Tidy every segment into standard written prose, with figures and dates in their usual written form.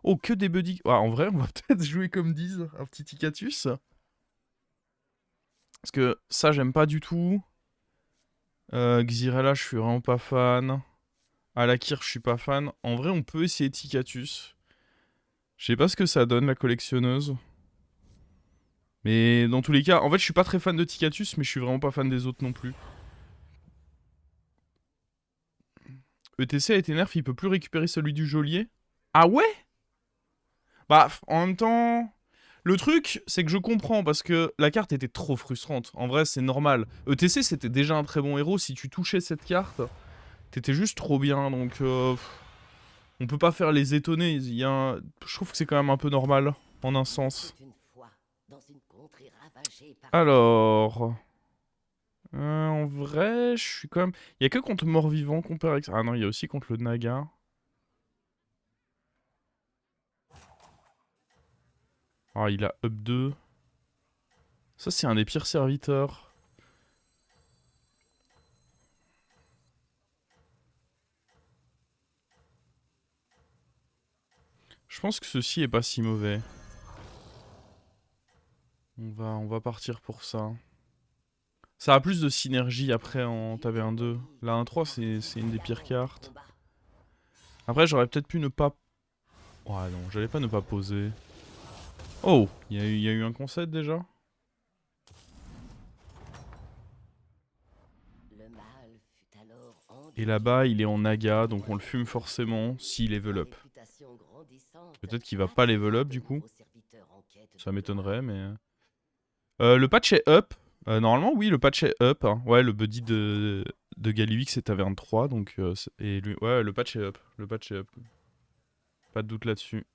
Oh, que des buddies. Ah, en vrai, on va peut-être jouer comme disent, un petit Ticatus. Parce que ça, j'aime pas du tout. Xyrella, je suis vraiment pas fan. Alakir, je suis pas fan. En vrai, on peut essayer Ticatus. Je sais pas ce que ça donne, la collectionneuse. Mais dans tous les cas, en fait, je suis pas très fan de Ticatus, mais je suis vraiment pas fan des autres non plus. ETC a été nerf, il peut plus récupérer celui du geôlier. Ah ouais? Bah, en même temps... Le truc, c'est que je comprends, parce que la carte était trop frustrante. En vrai, c'est normal. ETC, c'était déjà un très bon héros. Si tu touchais cette carte, t'étais juste trop bien, donc... on peut pas faire les étonner. Je trouve que c'est quand même un peu normal, en un sens. Alors... en vrai, je suis quand même... Il y a que contre mort-vivant qu'on perd avec ça. Ah non, il y a aussi contre le Naga. Ah, il a up 2. Ça, c'est un des pires serviteurs. Je pense que ceci est pas si mauvais. On va partir pour ça. Ça a plus de synergie après en t'avais un 2. La 1-3, c'est une des pires cartes. Après, j'aurais peut-être pu ne pas... Ouais, non, j'allais pas ne pas poser. Oh, il y a eu un concept déjà. Et là-bas, il est en Naga, donc on le fume forcément s'il level up. Peut-être qu'il va pas level up du coup. Ça m'étonnerait, mais... le patch est up. Normalement, oui, le patch est up. Hein. Ouais, le buddy de Galivix est Taverne 3, donc... et lui... Ouais, le patch est up. Le patch est up. Pas de doute là-dessus.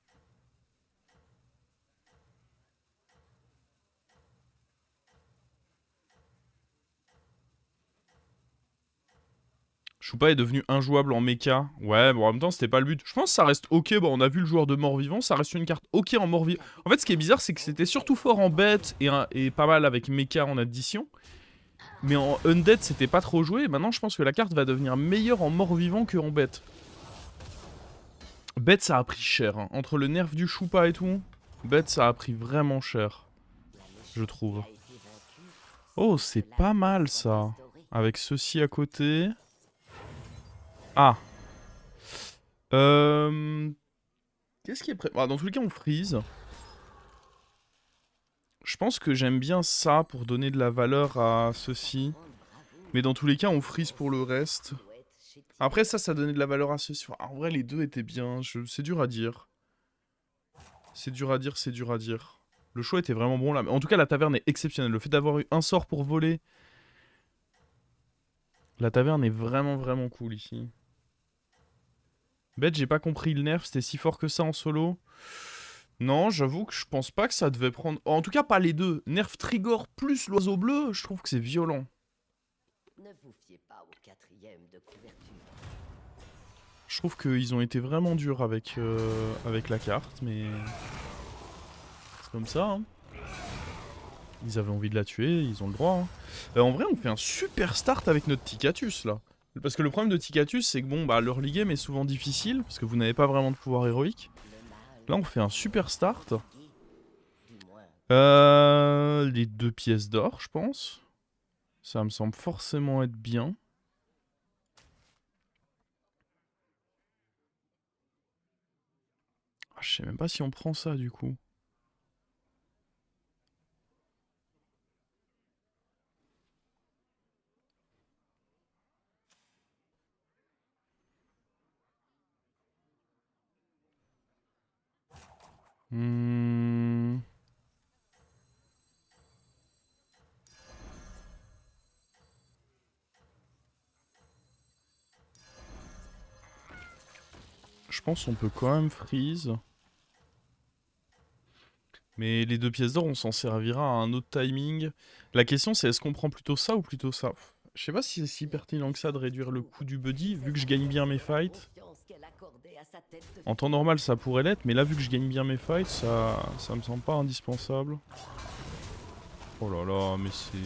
Choupa est devenu injouable en mecha. Ouais, bon, en même temps, c'était pas le but. Je pense que ça reste ok. Bon, on a vu le joueur de mort-vivant. Ça reste une carte ok en mort-vivant. En fait, ce qui est bizarre, c'est que c'était surtout fort en bête et pas mal avec mecha en addition. Mais en undead, c'était pas trop joué. Maintenant, je pense que la carte va devenir meilleure en mort-vivant que en bête. Bête, ça a pris cher. Hein. Entre le nerf du Choupa et tout, bête, ça a pris vraiment cher. Je trouve. Oh, c'est pas mal ça. Avec ceci à côté. Ah. Qu'est-ce qui est prêt? Dans tous les cas, on freeze. Je pense que j'aime bien ça pour donner de la valeur à ceci. Mais dans tous les cas, on freeze pour le reste. Après, ça donnait de la valeur à ceci. En vrai, les deux étaient bien. C'est dur à dire. C'est dur à dire, c'est dur à dire. Le choix était vraiment bon là. Mais en tout cas, la taverne est exceptionnelle. Le fait d'avoir eu un sort pour voler. La taverne est vraiment, vraiment cool ici. Bête, j'ai pas compris le nerf. C'était si fort que ça en solo. Non, j'avoue que je pense pas que ça devait prendre... En tout cas, pas les deux. Nerf Trigor plus l'oiseau bleu, je trouve que c'est violent. Je trouve qu'ils ont été vraiment durs avec, avec la carte, mais... C'est comme ça, hein. Ils avaient envie de la tuer, ils ont le droit. Hein. En vrai, on fait un super start avec notre Ticatus, là. Parce que le problème de Ticatus, c'est que bon, bah, l'early game est souvent difficile, parce que vous n'avez pas vraiment de pouvoir héroïque. Là, on fait un super start. Les 2 pièces d'or, je pense. Ça me semble forcément être bien. Ah, je sais même pas si on prend ça, du coup. Hmm... Je pense qu'on peut quand même freeze. Mais les 2 pièces d'or, on s'en servira à un autre timing. La question, c'est est-ce qu'on prend plutôt ça ou plutôt ça? Je sais pas si c'est si pertinent que ça de réduire le coût du buddy, vu que je gagne bien mes fights. En temps normal, ça pourrait l'être, mais là, vu que je gagne bien mes fights, ça me semble pas indispensable. Oh là là, mais c'est...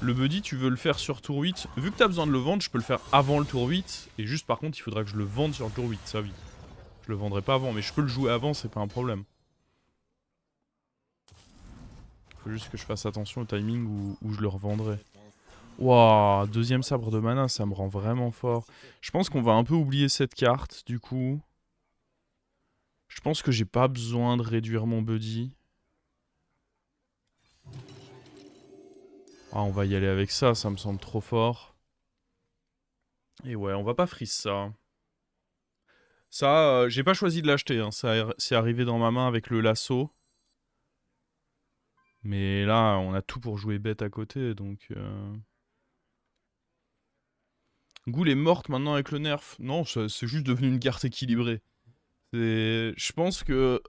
Le buddy, tu veux le faire sur tour 8. Vu que t'as besoin de le vendre, je peux le faire avant le tour 8. Et juste, par contre, il faudra que je le vende sur le tour 8, ça oui. Je le vendrai pas avant, mais je peux le jouer avant, c'est pas un problème. Faut juste que je fasse attention au timing où je le revendrai. Waouh, deuxième sabre de mana, ça me rend vraiment fort. Je pense qu'on va un peu oublier cette carte, du coup. Je pense que j'ai pas besoin de réduire mon buddy. Ah, on va y aller avec ça, ça me semble trop fort. Et ouais, on va pas freeze ça. Ça, j'ai pas choisi de l'acheter, hein. C'est arrivé dans ma main avec le lasso. Mais là, on a tout pour jouer bête à côté, donc... Ghoul est morte maintenant avec le nerf. Non, c'est juste devenu une carte équilibrée. Je pense que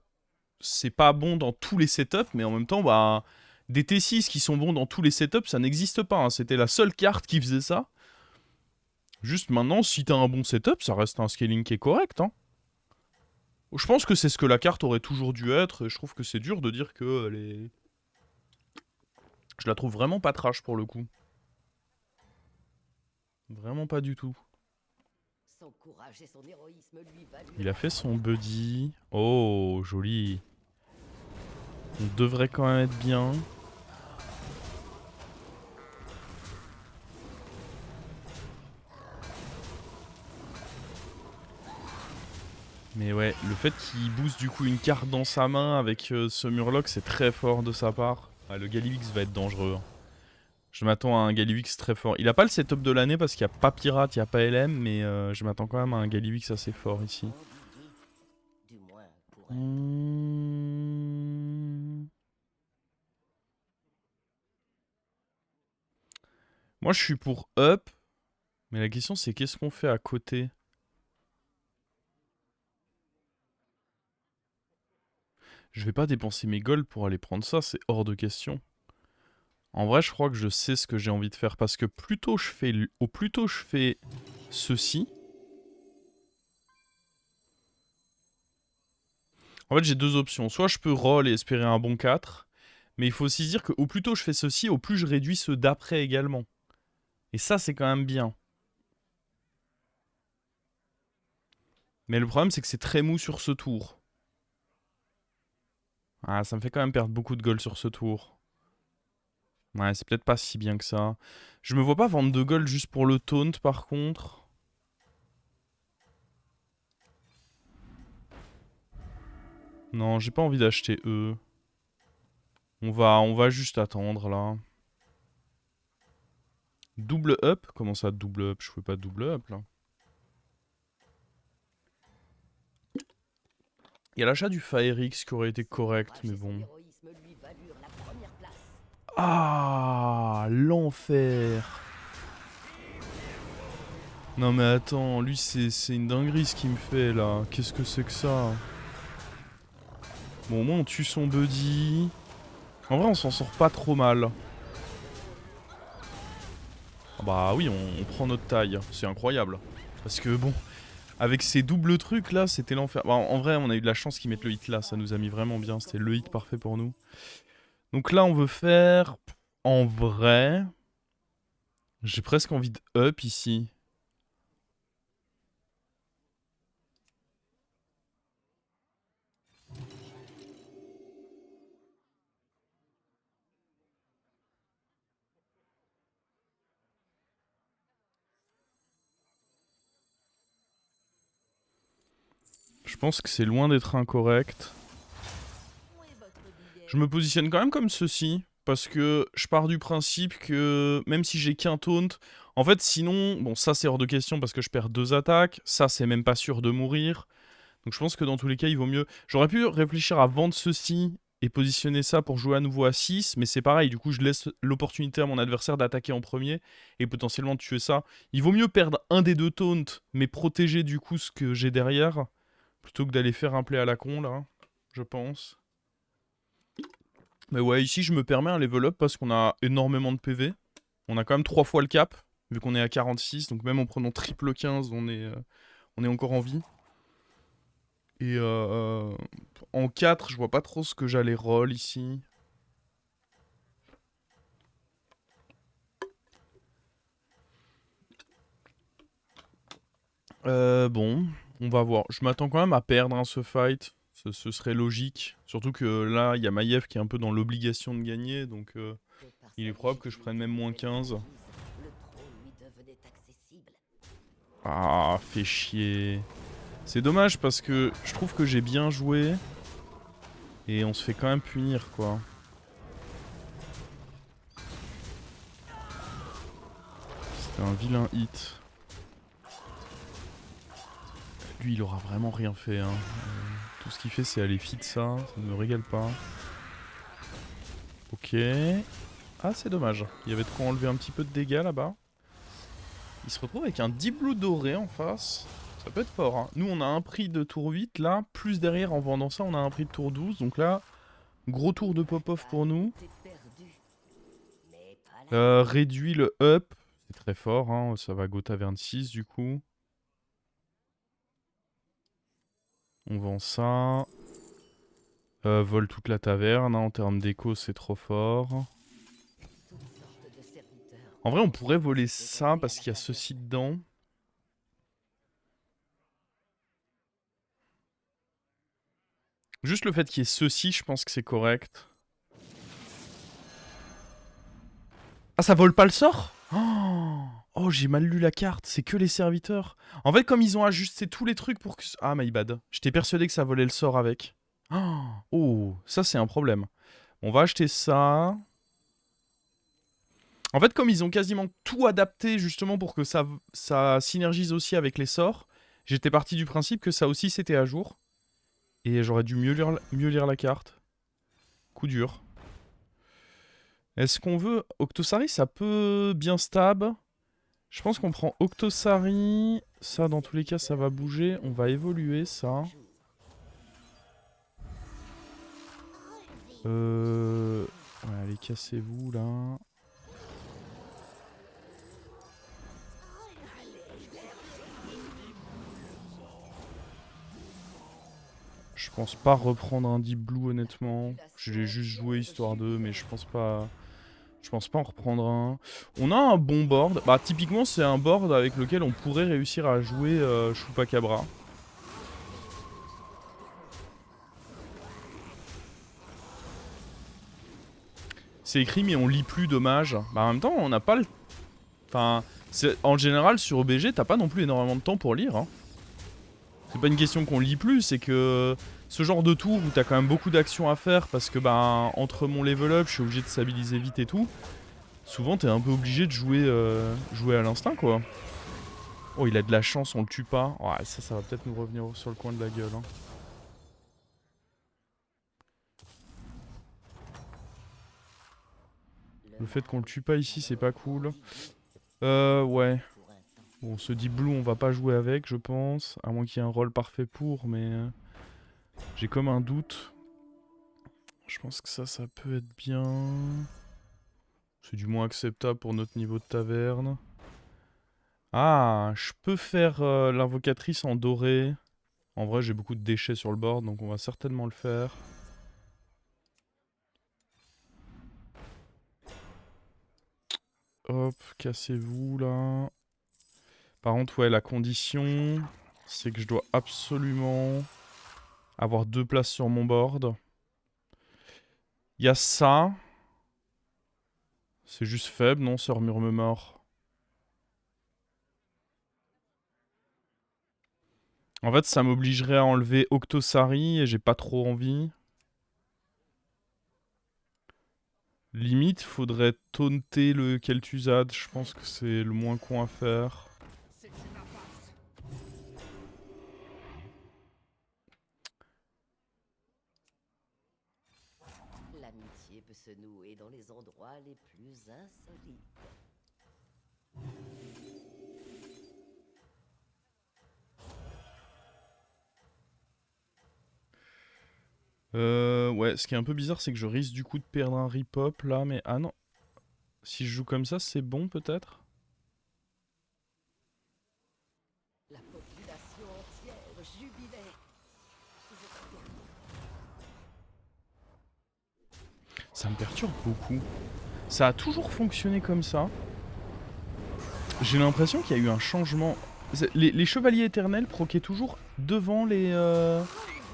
c'est pas bon dans tous les setups, mais en même temps, bah... Des T6 qui sont bons dans tous les setups, ça n'existe pas, hein. C'était la seule carte qui faisait ça. Juste maintenant, si t'as un bon setup, ça reste un scaling qui est correct, hein. Je pense que c'est ce que la carte aurait toujours dû être, et je trouve que c'est dur de dire que elle est... Je la trouve vraiment pas trash pour le coup. Vraiment pas du tout. Son courage et son héroïsme lui valurent Il a fait son buddy. Oh, joli. On devrait quand même être bien. Mais ouais, le fait qu'il booste du coup une carte dans sa main avec ce Murloc, c'est très fort de sa part. Ah, le Galivix va être dangereux, hein. Je m'attends à un Galivix très fort. Il a pas le setup de l'année parce qu'il n'y a pas Pirate, il n'y a pas LM, mais je m'attends quand même à un Galivix assez fort ici. endigué, du moins pour elle. Moi je suis pour up, mais la question c'est qu'est-ce qu'on fait à côté? Je vais pas dépenser mes golds pour aller prendre ça, c'est hors de question. En vrai, je crois que je sais ce que j'ai envie de faire parce que au plus tôt je fais ceci. En fait, j'ai deux options. Soit je peux roll et espérer un bon 4, mais il faut aussi se dire qu'au plus tôt je fais ceci, au plus je réduis ceux d'après également. Et ça, c'est quand même bien. Mais le problème, c'est que c'est très mou sur ce tour. Ah, ça me fait quand même perdre beaucoup de gold sur ce tour. Ouais, c'est peut-être pas si bien que ça. Je me vois pas vendre de gold juste pour le taunt, par contre. Non, j'ai pas envie d'acheter eux. On va juste attendre, là. Double up? Comment ça, double up? Je fais pas double up, là. Il y a l'achat du Firix qui aurait été correct, mais bon. Ah, l'enfer. Non mais attends, lui c'est une dinguerie ce qu'il me fait là. Qu'est-ce que c'est que ça? Bon, au moins on tue son buddy. En vrai, on s'en sort pas trop mal. Ah bah oui, on prend notre taille. C'est incroyable. Parce que bon, avec ces doubles trucs là, c'était l'enfer. Bah, en vrai, on a eu de la chance qu'ils mettent le hit là. Ça nous a mis vraiment bien. C'était le hit parfait pour nous. Donc là, on veut faire... En vrai... J'ai presque envie de up ici. Je pense que c'est loin d'être incorrect. Je me positionne quand même comme ceci. Parce que je pars du principe que même si j'ai qu'un taunt, en fait sinon, bon ça c'est hors de question parce que je perds 2 attaques, ça c'est même pas sûr de mourir. Donc je pense que dans tous les cas il vaut mieux... J'aurais pu réfléchir à vendre ceci et positionner ça pour jouer à nouveau à 6, mais c'est pareil, du coup je laisse l'opportunité à mon adversaire d'attaquer en premier et potentiellement de tuer ça. Il vaut mieux perdre un des deux taunts, mais protéger du coup ce que j'ai derrière, plutôt que d'aller faire un play à la con là, je pense. Mais ouais, ici je me permets un level up parce qu'on a énormément de PV. On a quand même 3 fois le cap, vu qu'on est à 46, donc même en prenant triple 15, on est encore en vie. Et en 4, je vois pas trop ce que j'allais roll ici. Bon. On va voir. Je m'attends quand même à perdre hein, ce fight. Ce serait logique. Surtout que là, il y a Maiev qui est un peu dans l'obligation de gagner. Donc il est probable que je prenne même moins 15. Ah, fait chier. C'est dommage parce que je trouve que j'ai bien joué. Et on se fait quand même punir quoi. C'était un vilain hit. Lui il aura vraiment rien fait hein. Tout ce qu'il fait c'est aller feed ça ne me régale pas. Ok. Ah c'est dommage. Il y avait de quoi enlever un petit peu de dégâts là-bas. Il se retrouve avec un Deep Blue doré en face. Ça peut être fort hein. Nous on a un prix de tour 8 là. Plus derrière en vendant ça on a un prix de tour 12. Donc là, gros tour de pop-off pour nous. Réduit le up. C'est très fort hein. Ça va go taverne 6 du coup. On vend ça. Vole toute la taverne, hein, en termes d'écho c'est trop fort. En vrai on pourrait voler ça parce qu'il y a ceci dedans. Juste le fait qu'il y ait ceci je pense que c'est correct. Ah ça vole pas le sort? Oh j'ai mal lu la carte, c'est que les serviteurs. En fait comme ils ont ajusté tous les trucs pour que... Ah my bad, j'étais persuadé que ça volait le sort avec. Oh ça c'est un problème. On va acheter ça. En fait, comme ils ont quasiment tout adapté justement pour que ça synergise aussi avec les sorts, j'étais parti du principe que ça aussi c'était à jour. Et j'aurais dû mieux lire la carte. Coup dur. Est-ce qu'on veut... Octosari, ça peut bien stab. Je pense qu'on prend Octosari. Ça, dans tous les cas, ça va bouger. On va évoluer ça. Ouais, allez, cassez-vous là. Je pense pas reprendre un Deep Blue honnêtement. Je l'ai juste joué histoire d'eux, mais je pense pas en reprendre un. On a un bon board. Bah typiquement c'est un board avec lequel on pourrait réussir à jouer Chupacabra. C'est écrit mais on lit plus, dommage. Bah en même temps on n'a pas le... Enfin, en général sur OBG t'as pas non plus énormément de temps pour lire. Hein. C'est pas une question qu'on lit plus, c'est que ce genre de tour où t'as quand même beaucoup d'actions à faire parce que bah entre mon level up je suis obligé de stabiliser vite et tout. Souvent t'es un peu obligé de jouer à l'instinct quoi. Oh il a de la chance, on le tue pas. Ouais ça va peut-être nous revenir sur le coin de la gueule. Hein. Le fait qu'on le tue pas ici c'est pas cool. Ouais. Bon ce Deep Blue on va pas jouer avec je pense. À moins qu'il y ait un rôle parfait pour mais... j'ai comme un doute. Je pense que ça peut être bien. C'est du moins acceptable pour notre niveau de taverne. Ah, je peux faire l'invocatrice en doré. En vrai, j'ai beaucoup de déchets sur le board, donc on va certainement le faire. Hop, cassez-vous là. Par contre, ouais, la condition, c'est que je dois absolument avoir 2 places sur mon board. Il y a ça. C'est juste faible, non, Sœur Murmure-Mort. En fait, ça m'obligerait à enlever Octosari et j'ai pas trop envie. Limite, faudrait taunter le Kel'Thuzad. Je pense que c'est le moins con à faire. L'amitié peut se nouer dans les endroits les plus insolites. Ouais, ce qui est un peu bizarre, c'est que je risque du coup de perdre un rip-hop là, mais ah non. Si je joue comme ça, c'est bon peut-être? La population entière jubilait. Ça me perturbe beaucoup. Ça a toujours fonctionné comme ça. J'ai l'impression qu'il y a eu un changement. Les chevaliers éternels proquaient toujours devant les...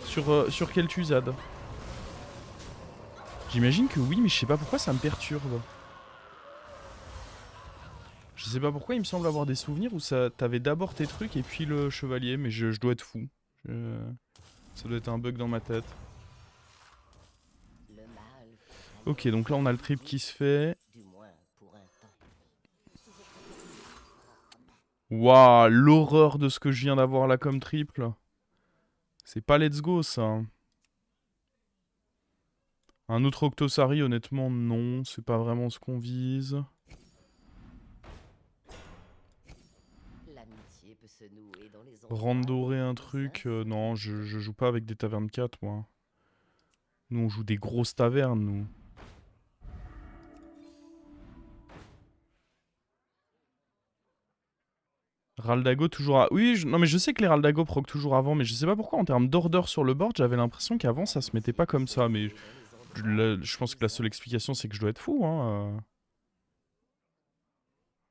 sur Kel'Thuzad. J'imagine que oui, mais je sais pas pourquoi ça me perturbe. Je sais pas pourquoi il me semble avoir des souvenirs où t'avais d'abord tes trucs et puis le chevalier, mais je dois être fou. Ça doit être un bug dans ma tête. Ok, donc là on a le trip qui se fait. Waouh, l'horreur de ce que je viens d'avoir là comme triple. C'est pas let's go ça. Un autre Octosari, honnêtement, non. C'est pas vraiment ce qu'on vise. Randorer un truc, non, je joue pas avec des tavernes 4, moi. Nous, on joue des grosses tavernes, nous. Raldago toujours à... Oui, non mais je sais que les Raldago proc toujours avant, mais je sais pas pourquoi en termes d'order sur le board, j'avais l'impression qu'avant ça se mettait pas comme ça, mais... je pense que la seule explication c'est que je dois être fou, hein.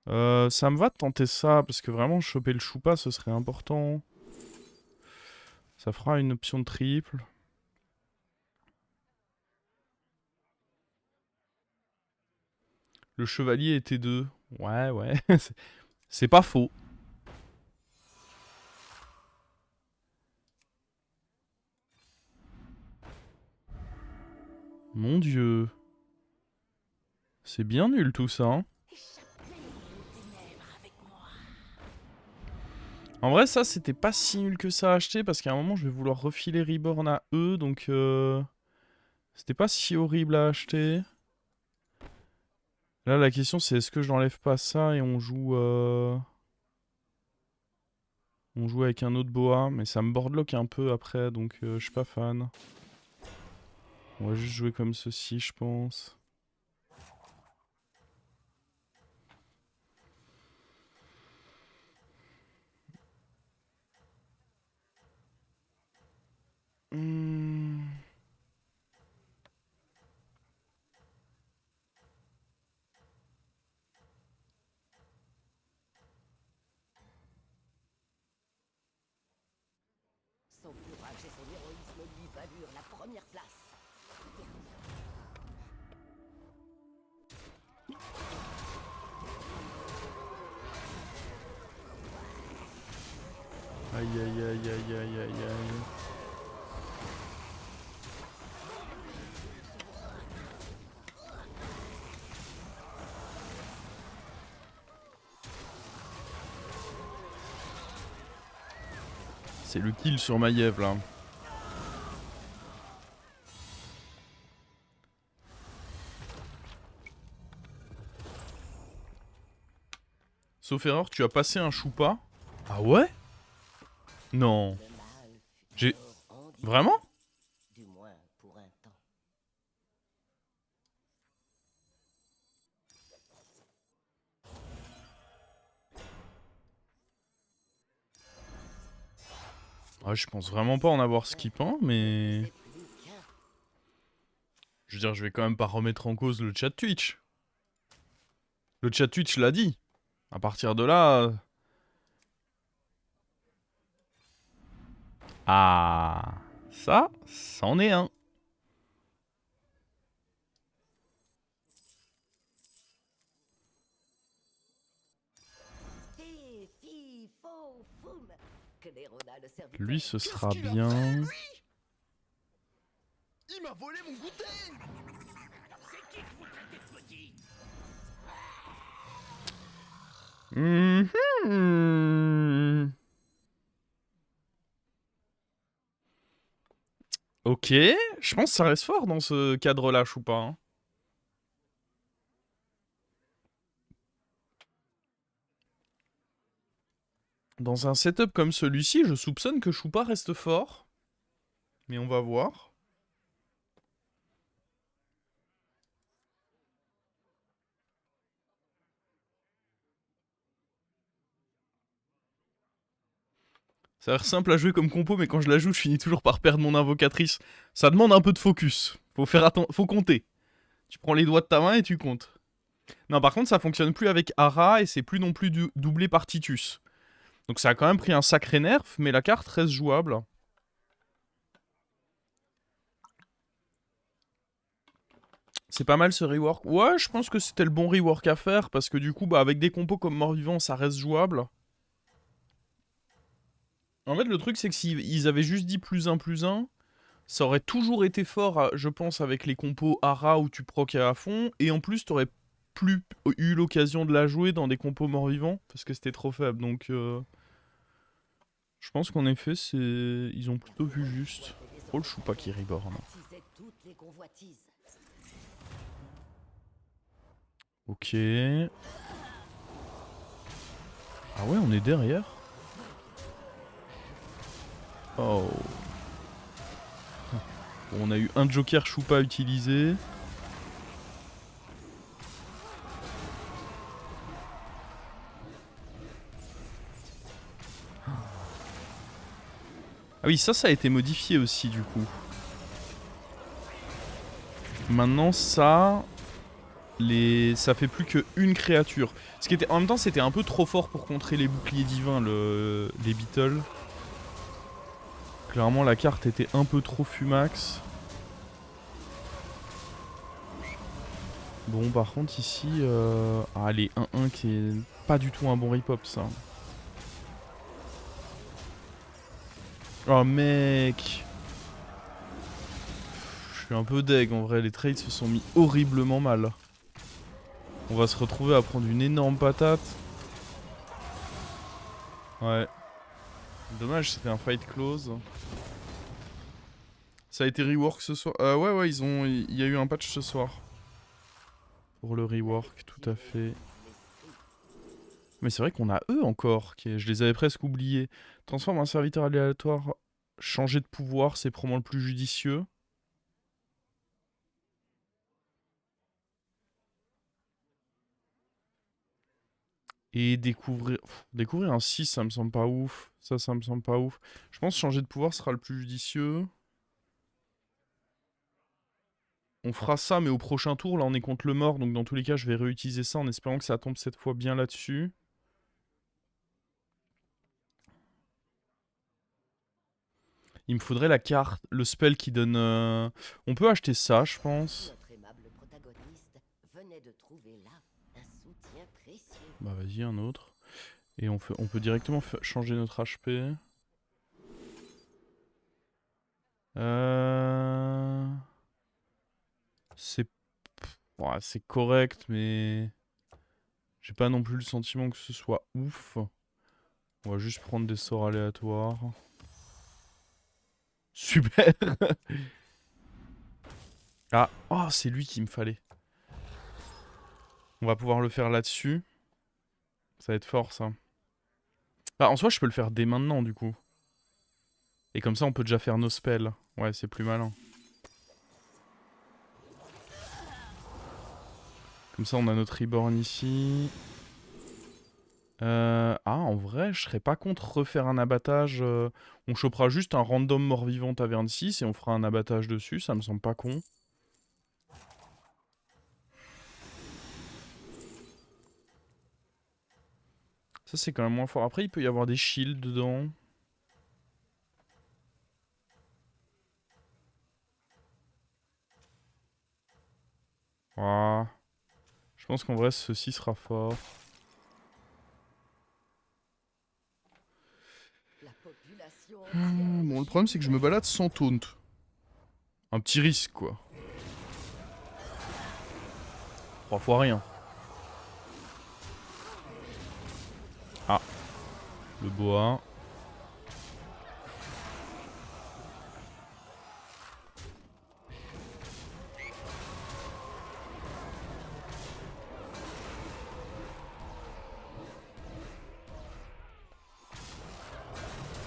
Ça me va de tenter ça, parce que vraiment choper le choupa ce serait important. Ça fera une option de triple. Le chevalier était 2. Ouais, ouais. C'est pas faux. Mon dieu. C'est bien nul tout ça, hein. En vrai, ça, c'était pas si nul que ça à acheter, parce qu'à un moment, je vais vouloir refiler Reborn à eux, donc... C'était pas si horrible à acheter. Là, la question, c'est est-ce que je n'enlève pas ça et on joue... On joue avec un autre boa, mais ça me boardlock un peu après, donc je suis pas fan. On va juste jouer comme ceci, je pense. Son courage et son héroïsme lui valurent la première place. Aïe aïe aïe aïe aïe aïe aïe. C'est le kill sur Maiev là. Sauf erreur, tu as passé un choupa. Ah ouais? Non. J'ai... Vraiment? Du moins pour un temps. Ah, je pense vraiment pas en avoir skip un, mais... Je veux dire, je vais quand même pas remettre en cause le chat Twitch. Le chat Twitch l'a dit. À partir de là... Ah... Ça, c'en est un. Lui, ce sera bien. Il m'a volé mon goûter. Ok, je pense que ça reste fort dans ce cadre-là, Choupa. Hein. Dans un setup comme celui-ci, je soupçonne que Choupa reste fort. Mais on va voir. Ça a l'air simple à jouer comme compo, mais quand je la joue, je finis toujours par perdre mon invocatrice. Ça demande un peu de focus. Faut compter. Tu prends les doigts de ta main et tu comptes. Non, par contre, ça fonctionne plus avec Ara et c'est plus non plus doublé par Titus. Donc ça a quand même pris un sacré nerf, mais la carte reste jouable. C'est pas mal ce rework. Ouais, je pense que c'était le bon rework à faire, parce que du coup, bah, avec des compos comme mort-vivant, ça reste jouable. En fait, le truc, c'est que s'ils avaient juste dit +1/+1, ça aurait toujours été fort, je pense, avec les compos Hara où tu proc à fond, et en plus, t'aurais plus eu l'occasion de la jouer dans des compos mort-vivant, parce que c'était trop faible, donc... Je pense qu'en effet, c'est... Ils ont plutôt vu juste. Oh, le choupa qui reborn. Ok. Ah ouais, on est derrière. Oh. Bon, on a eu un joker choupa utilisé. Ah oui, ça a été modifié aussi du coup. Maintenant, ça fait plus qu'une créature. Ce qui était... En même temps, c'était un peu trop fort pour contrer les boucliers divins, les Beetles. Clairement, la carte était un peu trop fumax. Bon, par contre, ici... Ah, les 1-1 qui est pas du tout un bon rip-hop, ça. Oh, mec. Je suis un peu deg, en vrai. Les trades se sont mis horriblement mal. On va se retrouver à prendre une énorme patate. Ouais. Dommage, c'était un fight close. Ça a été rework ce soir. Ouais, il y a eu un patch ce soir. Pour le rework, tout à fait. Mais c'est vrai qu'on a eux encore. Je les avais presque oubliés. Transforme un serviteur aléatoire. Changer de pouvoir, c'est probablement le plus judicieux. Et découvrir un 6, ça me semble pas ouf. Ça me semble pas ouf. Je pense que changer de pouvoir sera le plus judicieux. On fera ça, mais au prochain tour, là on est contre le mort, donc dans tous les cas je vais réutiliser ça en espérant que ça tombe cette fois bien là-dessus. Il me faudrait la carte, le spell qui donne... On peut acheter ça, je pense. Bah vas-y, un autre. Et on peut directement changer notre HP. C'est... Ouais, c'est correct, mais... J'ai pas non plus le sentiment que ce soit ouf. On va juste prendre des sorts aléatoires. Super. Ah, oh, c'est lui qu'il me fallait. On va pouvoir le faire là-dessus. Ça va être fort, ça. Ah, en soi, je peux le faire dès maintenant, du coup. Et comme ça, on peut déjà faire nos spells. Ouais, c'est plus malin. Comme ça, on a notre reborn ici. Ah, en vrai, je serais pas contre refaire un abattage. On chopera juste un random mort-vivant taverne 6 et on fera un abattage dessus. Ça me semble pas con. Ça, c'est quand même moins fort. Après, il peut y avoir des shields dedans. Ah. Je pense qu'en vrai, ceci sera fort. Bon, le problème, c'est que je me balade sans taunt. Un petit risque, quoi. 3 fois rien. Ah. Le boa.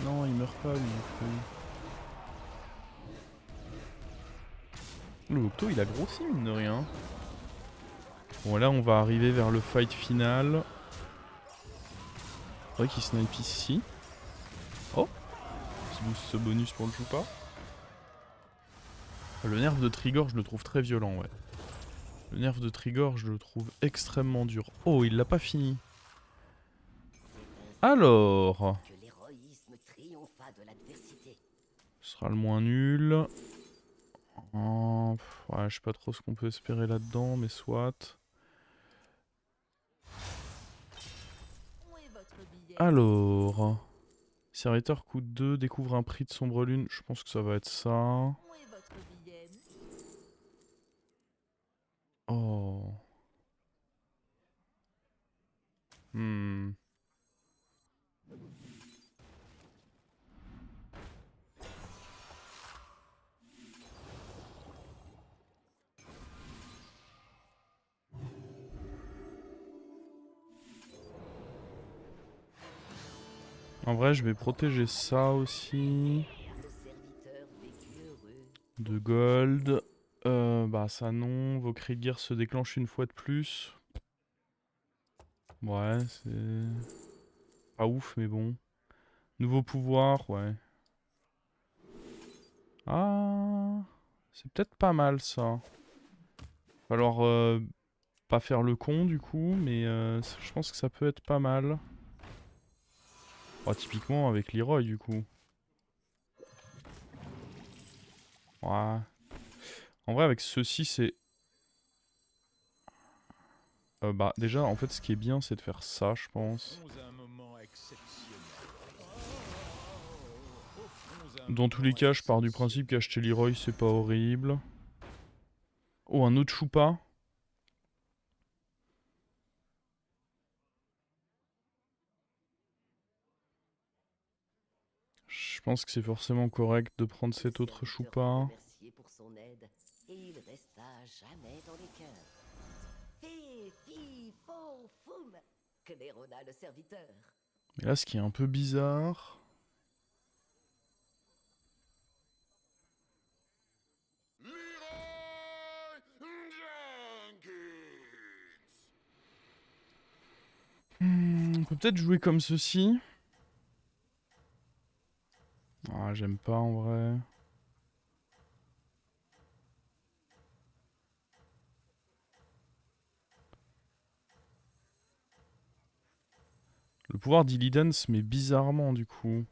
Non, il meurt pas, lui. Le Octo, il a grossi, mine de rien. Bon, là, on va arriver vers le fight final. C'est vrai qu'il snipe ici. Oh. Petit boost ce bonus pour le choupa. Le nerf de Trigger, je le trouve très violent, ouais. Le nerf de Trigger, je le trouve extrêmement dur. Oh, il l'a pas fini. Alors, Que l'héroïsme triompha de l'adversité. ce sera le moins nul. Oh, ouais, je sais pas trop ce qu'on peut espérer là-dedans, mais soit. Où est votre billet? Alors, serviteur coûte 2, découvre un prix de sombre lune. Je pense que ça va être ça. Où est votre billet? Oh. Hmm. En vrai, je vais protéger ça aussi. Le serviteur vécut heureux. De gold. Bah ça non. Vos cris de guerre se déclenchent une fois de plus. Ouais, c'est pas ouf, mais bon. Nouveau pouvoir, ouais. Ah, c'est peut-être pas mal ça. Alors, pas faire le con du coup, mais je pense que ça peut être pas mal. Oh, typiquement avec Leroy du coup. Ouais. En vrai, avec ceci, c'est. Bah, déjà, en fait, ce qui est bien, c'est de faire ça, je pense. Dans tous les cas, je pars du principe qu'acheter Leroy, c'est pas horrible. Oh, un autre choupa. Je pense que c'est forcément correct de prendre cet autre choupa. Remercié pour son aide, et il resta à jamais dans les cœurs. Fé, fi, fo, foum, claironna le serviteur. Mais là, ce qui est un peu bizarre. On peut peut-être jouer comme ceci. Ah, j'aime pas en vrai. Le pouvoir d'Illidan se met bizarrement du coup.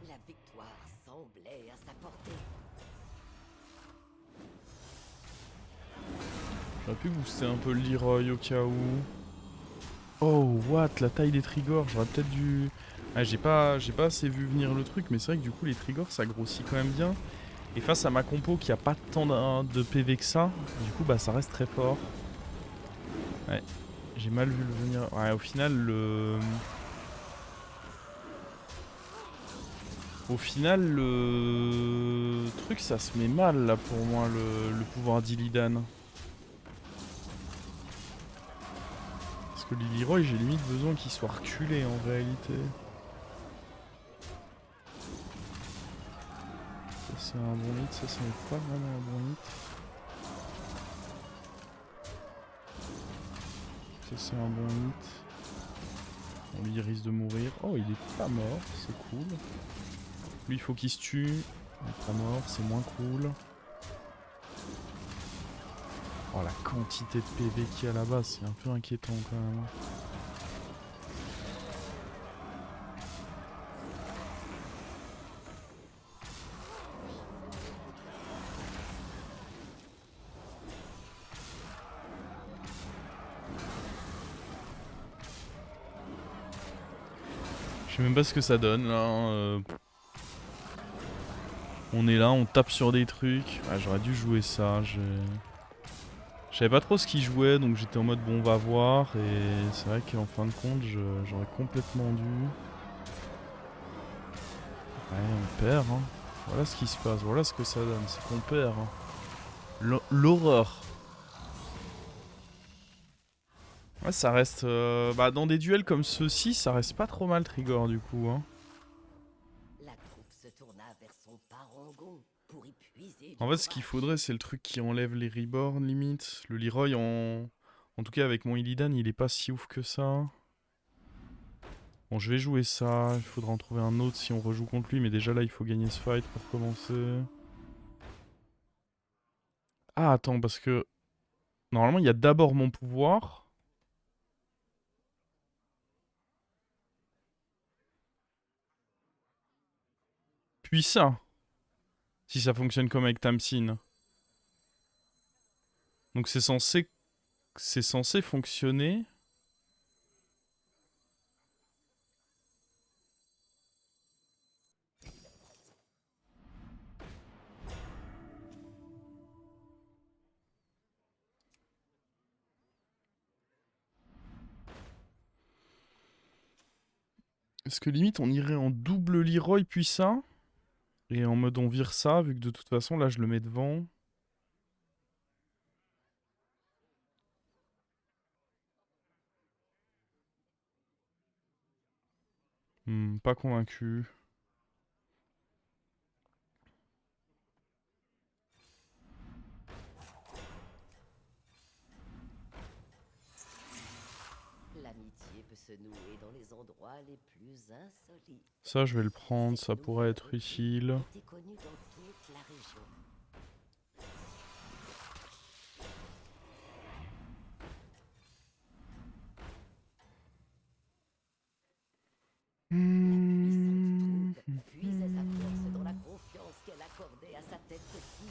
La victoire semblait à sa portée. J'aurais pu booster un peu le Leroy au cas où. Oh, what? La taille des triggers. J'aurais peut-être dû. Ah, j'ai pas assez vu venir le truc, mais c'est vrai que du coup, les triggers ça grossit quand même bien. Et face à ma compo qui a pas tant de PV que ça, du coup, bah ça reste très fort. Ouais, j'ai mal vu le venir. Ouais, au final, le truc, ça se met mal là pour moi, le pouvoir d'Illidan. Parce que Leroy, j'ai limite besoin qu'il soit reculé en réalité. Ça c'est un bon hit, ça c'est pas vraiment un bon hit. Ça c'est un bon hit. Bon, lui il risque de mourir. Oh, il est pas mort, c'est cool. Lui il faut qu'il se tue. Il est pas mort, c'est moins cool. Oh, la quantité de PV qu'il y a là-bas, c'est un peu inquiétant quand même. Je sais même pas ce que ça donne là. On est là, on tape sur des trucs. Ah, j'aurais dû jouer ça. Je savais pas trop ce qu'il jouait, donc j'étais en mode bon, on va voir. Et c'est vrai qu'en fin de compte, j'aurais complètement dû. Ouais, on perd, hein. Voilà ce qui se passe, voilà ce que ça donne, c'est qu'on perd. Hein. L'horreur. Ouais, ça reste. Bah, dans des duels comme ceux-ci, ça reste pas trop mal Trigger du coup. Hein. La troupe se tourna vers son parangon pour y puiser En du fait, ce qu'il courage. faudrait, c'est le truc qui enlève les reborn limite. Le Leroy, en tout cas, avec mon Illidan, il est pas si ouf que ça. Bon, je vais jouer ça. Il faudra en trouver un autre si on rejoue contre lui. Mais déjà là, il faut gagner ce fight pour commencer. Ah, attends, parce que. Normalement, il y a d'abord mon pouvoir. Puis ça. Si ça fonctionne comme avec Tamsin. Donc c'est censé fonctionner. Est-ce que limite on irait en double Leroy puis ça? Et en mode on vire ça, vu que de toute façon là je le mets devant. Pas convaincu. L'amitié peut se nouer dans les endroits les plus insolites. Ça je vais le prendre, Cette ça pourrait nouvelle être routine utile. était connue dans toute la région. La puissante troupe puisait sa force dans la confiance qu'elle accordait à sa tête de fille.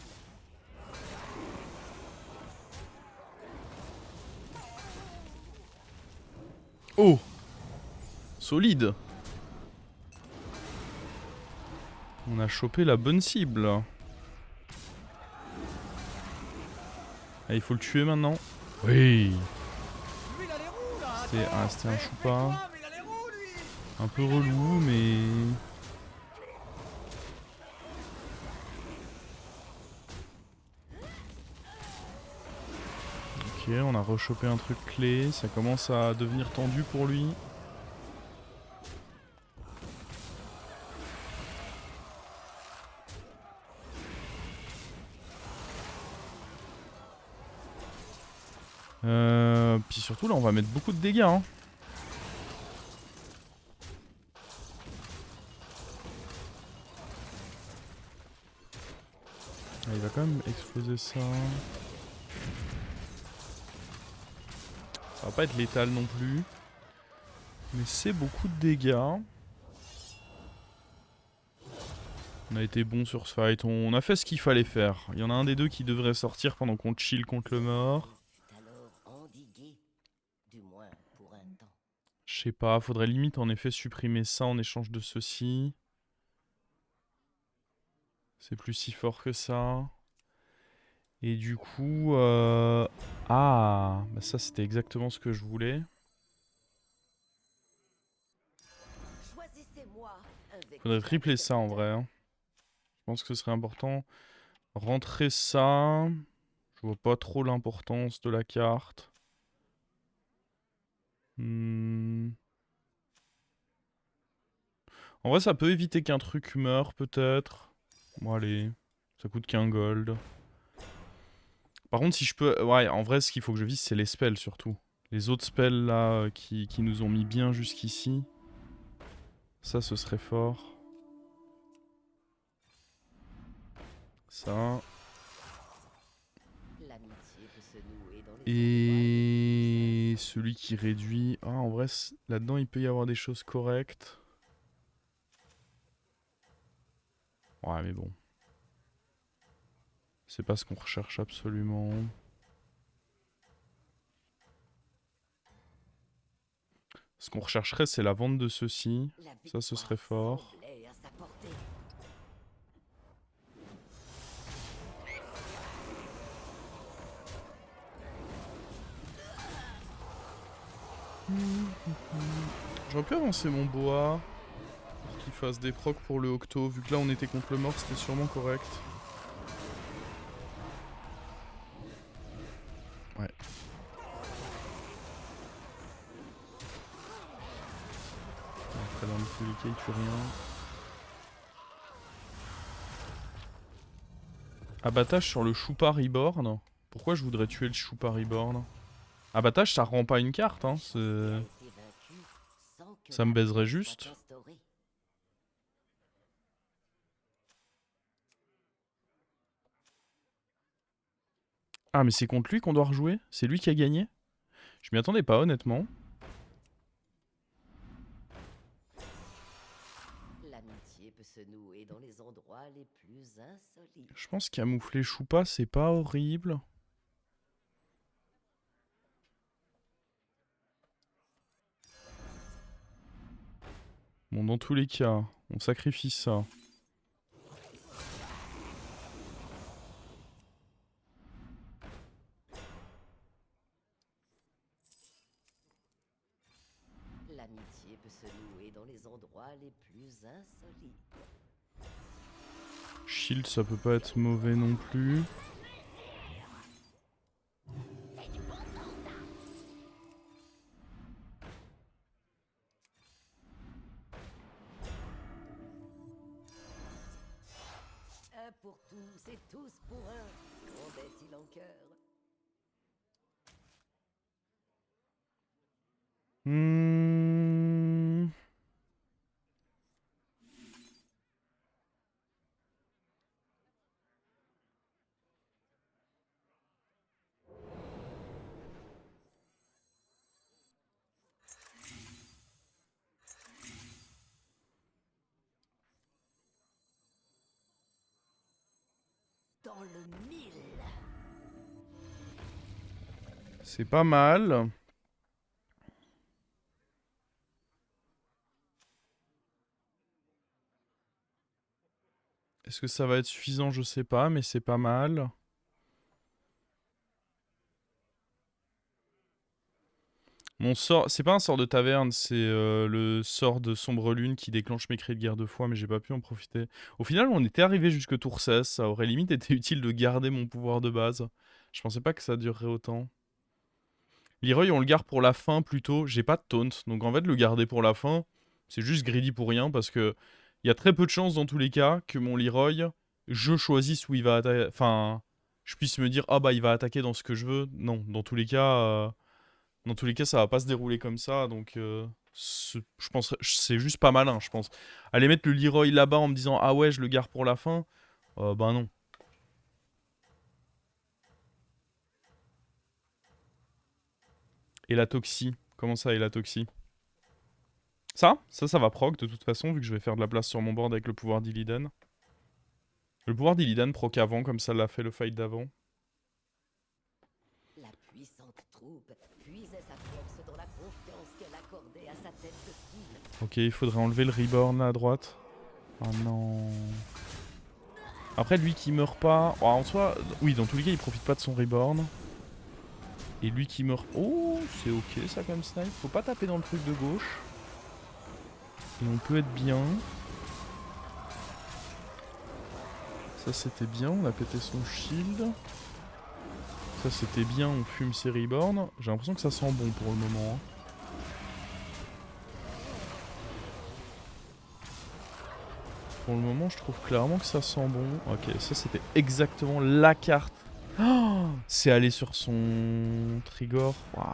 Oh! Solide! On a chopé la bonne cible. Ah, il faut le tuer maintenant. Oui! C'était un choupa. Un peu relou, mais... Ok, on a rechopé un truc clé. Ça commence à devenir tendu pour lui. Puis surtout là on va mettre beaucoup de dégâts hein. Ah, il va quand même exploser ça. Ça va pas être létal non plus. Mais c'est beaucoup de dégâts. On a été bon sur ce fight, on a fait ce qu'il fallait faire. Il y en a un des deux qui devrait sortir pendant qu'on chill contre le mort. Elle fut alors endiguée, du moins pour un temps. Je sais pas, faudrait limite en effet supprimer ça en échange de ceci. C'est plus si fort que ça. Et du coup... Ah, bah ça c'était exactement ce que je voulais. Choisissez-moi un Faudrait vecteur tripler ça en vrai. Hein. Je pense que ce serait important. Rentrer ça. Je vois pas trop l'importance de la carte. En vrai, ça peut éviter qu'un truc meure, peut-être. Bon, allez. Ça coûte qu'un gold. Par contre, si je peux... Ouais, en vrai, ce qu'il faut que je vise, c'est les spells, surtout. Les autres spells, là, qui nous ont mis bien jusqu'ici. Ça, ce serait fort. Ça. L'amitié peut se nouer dans les Et... celui qui réduit... Ah, en vrai, là-dedans, il peut y avoir des choses correctes. Ouais, mais bon. C'est pas ce qu'on recherche absolument. Ce qu'on rechercherait, c'est la vente de ceci. Ça, ce serait fort. J'aurais pu avancer mon boa. Pour qu'il fasse des procs pour le Octo. Vu que là, on était contre le mort, c'était sûrement correct. Ouais. Après, dans le tous les cas, il tue rien. Abattage sur le Choupa Reborn. Pourquoi je voudrais tuer le Choupa Reborn? Abattage, ça rend pas une carte, hein. Ça me baiserait juste. Ah, mais c'est contre lui qu'on doit rejouer? C'est lui qui a gagné? Je m'y attendais pas, honnêtement. L'amitié peut se nouer dans les endroits les plus insolites. Je pense camoufler Choupa, c'est pas horrible. Bon, dans tous les cas, on sacrifie ça. L'amitié peut se nouer dans les endroits les plus insolites. Shield, ça peut pas être mauvais non plus. Un pour tous et tous pour un, scandait-il en chœur. Hmm. Dans le mille. C'est pas mal. Est-ce que ça va être suffisant? Je sais pas, mais c'est pas mal. Mon sort, c'est pas un sort de taverne, c'est le sort de sombre lune qui déclenche mes cris de guerre de foi, mais j'ai pas pu en profiter. Au final, on était arrivé jusque tour 16, ça aurait limite été utile de garder mon pouvoir de base. Je pensais pas que ça durerait autant. Leroy, on le garde pour la fin plutôt. J'ai pas de taunt, donc en fait, le garder pour la fin, c'est juste greedy pour rien parce que il y a très peu de chances dans tous les cas que mon Leroy, je choisisse où il va attaquer. Enfin, je puisse me dire, ah bah il va attaquer dans ce que je veux. Non, dans tous les cas, ça va pas se dérouler comme ça, donc je pense c'est juste pas malin, je pense. Aller mettre le Leroy là-bas en me disant, ah ouais, je le garde pour la fin, bah non. Et la Toxie, comment ça, et la Toxie? Ça va proc de toute façon, vu que je vais faire de la place sur mon board avec le pouvoir d'Illidan. Le pouvoir d'Illidan proc avant, comme ça l'a fait le fight d'avant. La puissante troupe puisait sa force dans la confiance qu'elle accordait à sa tête de file. Ok, il faudrait enlever le Reborn à droite. Oh non. Après, lui qui meurt pas... Oh, en soi, oui, dans tous les cas, il profite pas de son Reborn. Et lui qui meurt... Oh, c'est ok ça comme snipe. Faut pas taper dans le truc de gauche. Et on peut être bien. Ça c'était bien, on a pété son shield. Ça c'était bien, on fume ses reborn. J'ai l'impression que ça sent bon pour le moment. Hein. Pour le moment, je trouve clairement que ça sent bon. Ok, ça c'était exactement la carte. Oh, c'est aller sur son Trigor. Waouh.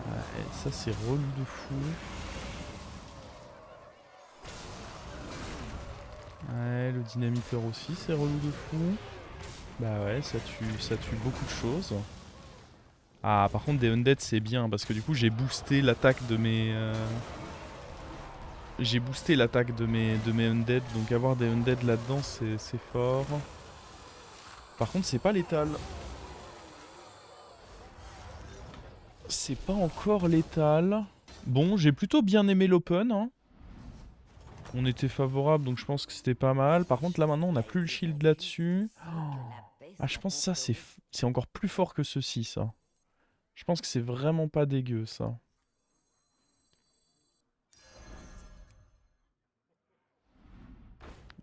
Ouais, ça c'est relou de fou. Ouais, le dynamiteur aussi, c'est relou de fou. Bah ouais, ça tue beaucoup de choses. Ah, par contre, des undead, c'est bien, parce que du coup, j'ai boosté l'attaque de mes... J'ai boosté l'attaque de mes undead, donc avoir des undead là-dedans, c'est fort. Par contre, c'est pas létal. C'est pas encore létal. Bon, j'ai plutôt bien aimé l'open, hein. On était favorable, donc je pense que c'était pas mal. Par contre, là, maintenant, on n'a plus le shield là-dessus. Ah, je pense que ça, c'est encore plus fort que ceci, ça. Je pense que c'est vraiment pas dégueu, ça.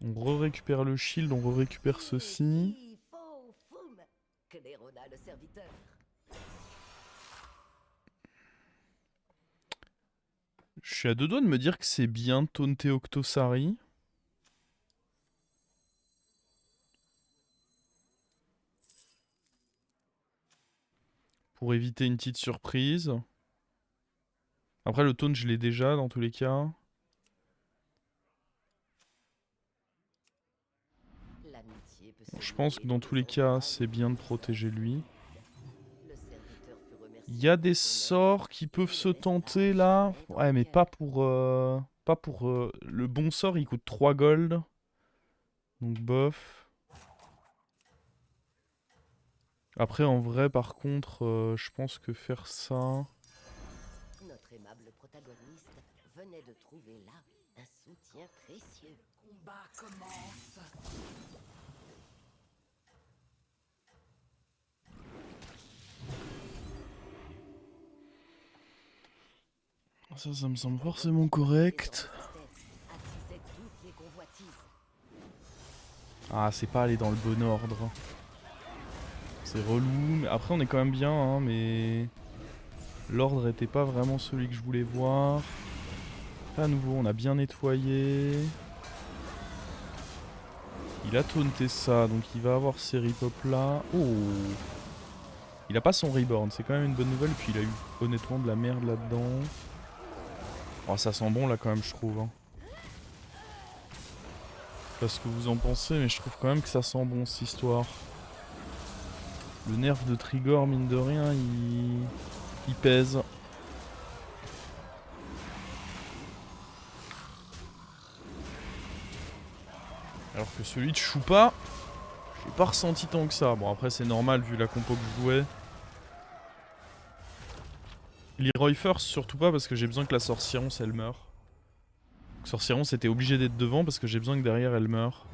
On re-récupère le shield, on re-récupère ceci. Que les Rona le serviteur. Je suis à deux doigts de me dire que c'est bien taunter Octosari. Pour éviter une petite surprise. Après, le taunt, je l'ai déjà dans tous les cas. L'amitié Je pense que dans tous les cas, c'est bien de protéger lui. Le serviteur fut remercié Il y a des de son sorts qui peuvent se tenter là. Ouais, mais pas pour... Le bon sort, il coûte 3 gold. Donc bof. Après, en vrai, par contre, je pense que faire ça... Notre aimable protagoniste venait de trouver là un soutien précieux. Combat commence. Ça me semble forcément correct. Attisait toutes les convoitises. Ah, c'est pas aller dans le bon ordre. C'est relou. Mais après, on est quand même bien, hein, mais... L'ordre était pas vraiment celui que je voulais voir. À nouveau, on a bien nettoyé. Il a taunté ça, donc il va avoir ces ripop là. Oh! Il a pas son reborn, c'est quand même une bonne nouvelle. Puis il a eu honnêtement de la merde là-dedans. Oh, ça sent bon là quand même, je trouve. Hein. Je sais pas ce que vous en pensez, mais je trouve quand même que ça sent bon cette histoire. Le nerf de Trigor, mine de rien, il pèse. Alors que celui de Choupa, j'ai pas ressenti tant que ça. Bon, après, c'est normal vu la compo que je jouais. Leroy First, surtout pas parce que j'ai besoin que la sorcieronce elle meure. Sorcieronce était obligée d'être devant parce que j'ai besoin que derrière elle meure.